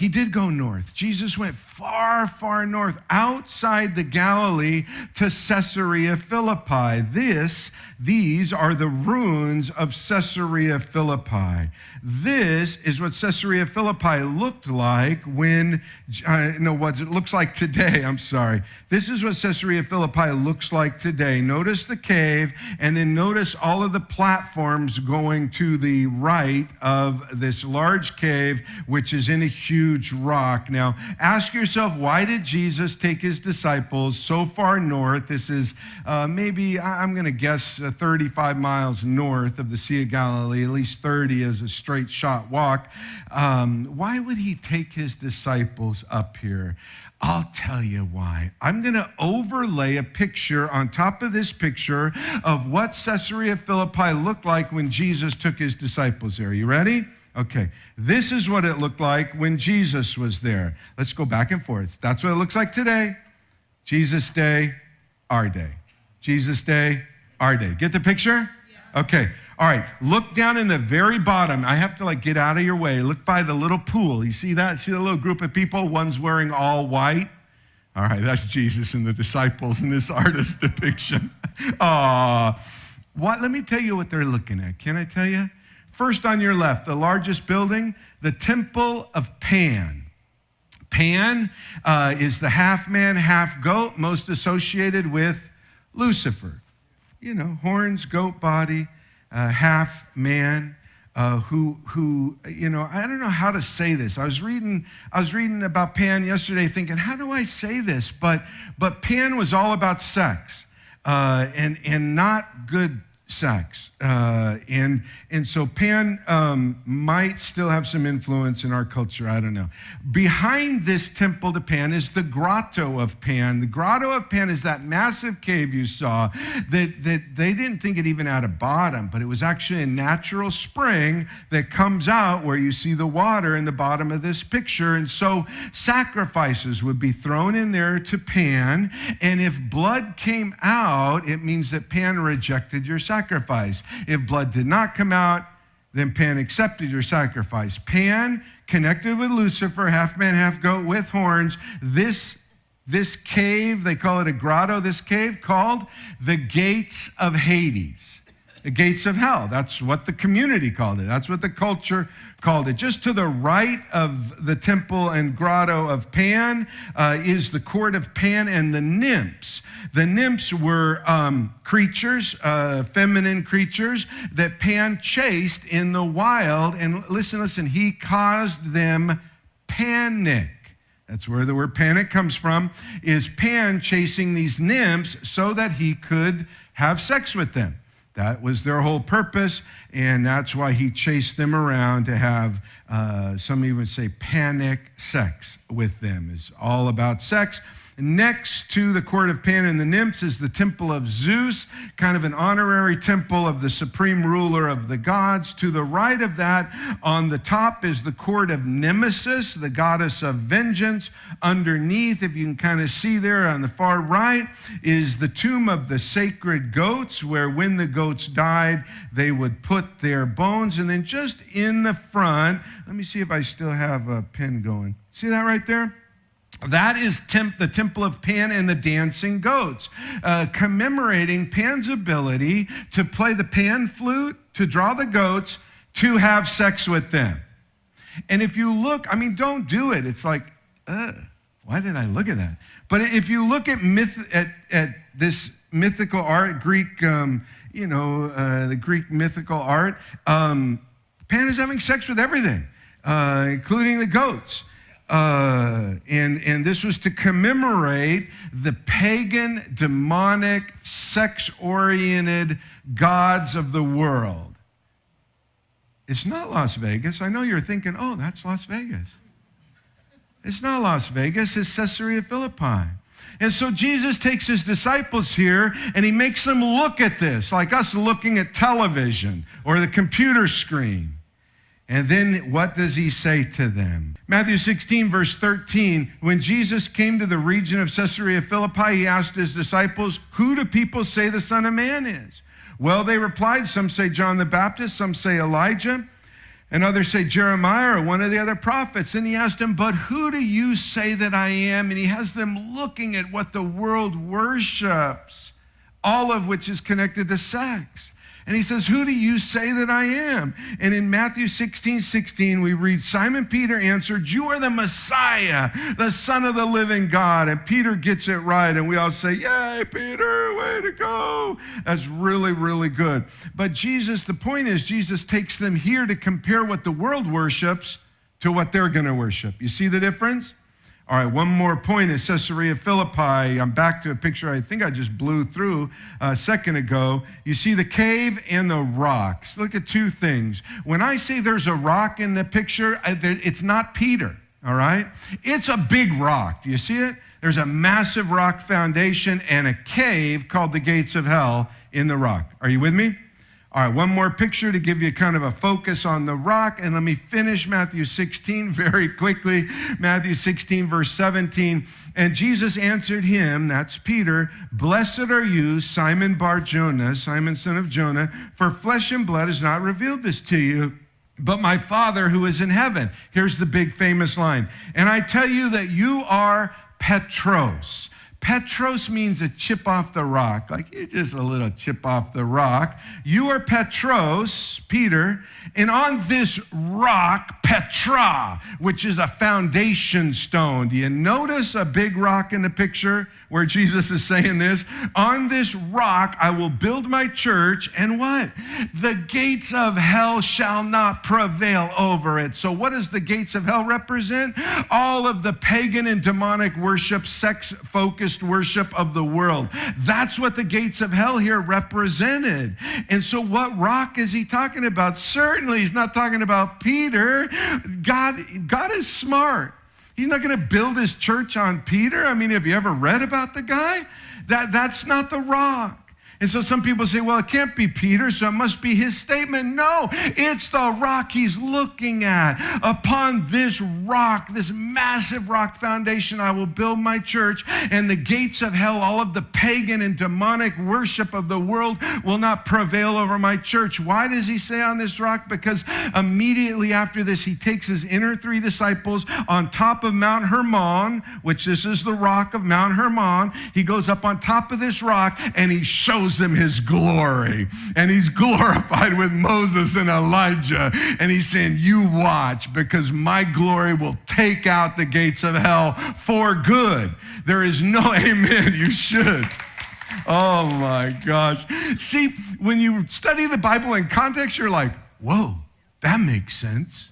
He did go north. Jesus went far, far north, outside the Galilee to Caesarea Philippi. These are the ruins of Caesarea Philippi. This is what Caesarea Philippi looked like what it looks like today. I'm sorry. This is what Caesarea Philippi looks like today. Notice the cave, and then notice all of the platforms going to the right of this large cave, which is in a huge rock. Now, ask yourself, why did Jesus take his disciples so far north? This is maybe, I'm going to guess, 35 miles north of the Sea of Galilee, at least 30 as a straight shot walk. Why would he take his disciples up here? I'll tell you why. I'm going to overlay a picture on top of this picture of what Caesarea Philippi looked like when Jesus took his disciples there. You ready? Okay. This is what it looked like when Jesus was there. Let's go back and forth. That's what it looks like today. Jesus' day, our day. Jesus' day, our day. Get the picture? Yeah. Okay. All right. Look down in the very bottom. I have to get out of your way. Look by the little pool. You see that? See the little group of people? One's wearing all white. All right. That's Jesus and the disciples in this artist depiction. Let me tell you what they're looking at. Can I tell you? First on your left, the largest building, the Temple of Pan. Pan is the half man, half goat, most associated with Lucifer. You know, horns, goat body, half man, who I don't know how to say this. I was reading about Pan yesterday thinking, how do I say this? But Pan was all about sex, and not good sex. And so Pan might still have some influence in our culture. I don't know. Behind this temple to Pan is the Grotto of Pan. The Grotto of Pan is that massive cave you saw that they didn't think it even had a bottom, but it was actually a natural spring that comes out where you see the water in the bottom of this picture. And so sacrifices would be thrown in there to Pan. And if blood came out, it means that Pan rejected your sacrifice. If blood did not come out, then Pan accepted your sacrifice. Pan connected with Lucifer, half man, half goat with horns. This cave, they call it a grotto, this cave called the Gates of Hades. The gates of hell. That's what the community called it. That's what the culture called it. Just to the right of the temple and grotto of Pan is the court of Pan and the Nymphs. The Nymphs were creatures, feminine creatures that Pan chased in the wild. And listen, he caused them panic. That's where the word panic comes from, is Pan chasing these nymphs so that he could have sex with them. That was their whole purpose, and that's why he chased them around to have, some even say, panic sex with them. It's all about sex. Next to the court of Pan and the Nymphs is the Temple of Zeus, kind of an honorary temple of the supreme ruler of the gods. To the right of that, on the top, is the court of Nemesis, the goddess of vengeance. Underneath, if you can kind of see there on the far right, is the tomb of the sacred goats, where when the goats died, they would put their bones. And then just in the front, let me see if I still have a pen going. See that right there? That is the Temple of Pan and the Dancing Goats, commemorating Pan's ability to play the pan flute, to draw the goats, to have sex with them. And if you look, don't do it. It's like, why did I look at that? But if you look at this mythical art, Greek, the Greek mythical art, Pan is having sex with everything, including the goats. And this was to commemorate the pagan, demonic, sex-oriented gods of the world. It's not Las Vegas. I know you're thinking, oh, that's Las Vegas. It's not Las Vegas. It's Caesarea Philippi. And so Jesus takes his disciples here and he makes them look at this, like us looking at television or the computer screen. And then what does he say to them? Matthew 16, verse 13, when Jesus came to the region of Caesarea Philippi, he asked his disciples, who do people say the Son of Man is? Well, they replied, some say John the Baptist, some say Elijah. And others say Jeremiah or one of the other prophets. And he asked him, but who do you say that I am? And he has them looking at what the world worships, all of which is connected to sex. And he says, who do you say that I am? And in Matthew 16:16, we read, Simon Peter answered, you are the Messiah, the Son of the living God. And Peter gets it right. And we all say, yay, Peter, way to go. That's really, really good. But Jesus, the point is, Jesus takes them here to compare what the world worships to what they're going to worship. You see the difference? All right, one more point is Caesarea Philippi. I'm back to a picture I think I just blew through a second ago. You see the cave and the rocks. Look at two things. When I say there's a rock in the picture, it's not Peter, all right? It's a big rock. Do you see it? There's a massive rock foundation and a cave called the Gates of Hell in the rock. Are you with me? All right, one more picture to give you kind of a focus on the rock, and let me finish Matthew 16 very quickly. Matthew 16, verse 17, and Jesus answered him, that's Peter, blessed are you, Simon Bar-Jonah, Simon son of Jonah, for flesh and blood has not revealed this to you, but my Father who is in heaven. Here's the big famous line, and I tell you that you are Petros. Petros means a chip off the rock, like you're just a little chip off the rock. You are Petros, Peter, and on this rock, Petra, which is a foundation stone. Do you notice a big rock in the picture where Jesus is saying this? On this rock I will build my church, and what? The gates of hell shall not prevail over it. So what does the gates of hell represent? All of the pagan and demonic worship, sex-focused worship of the world. That's what the gates of hell here represented. And so what rock is he talking about? Certainly he's not talking about Peter. God is smart. He's not going to build his church on Peter. I mean, have you ever read about the guy? That's not the rock. And so some people say, well, it can't be Peter, so it must be his statement. No, it's the rock he's looking at. Upon this rock, this massive rock foundation, I will build my church, and the gates of hell, all of the pagan and demonic worship of the world will not prevail over my church. Why does he say on this rock? Because immediately after this, he takes his inner three disciples on top of Mount Hermon, which this is the rock of Mount Hermon. He goes up on top of this rock, and he shows them his glory, and he's glorified with Moses and Elijah, and he's saying, you watch, because my glory will take out the gates of hell for good. There is no, amen, you should. Oh my gosh. See, when you study the Bible in context, you're like, whoa, that makes sense.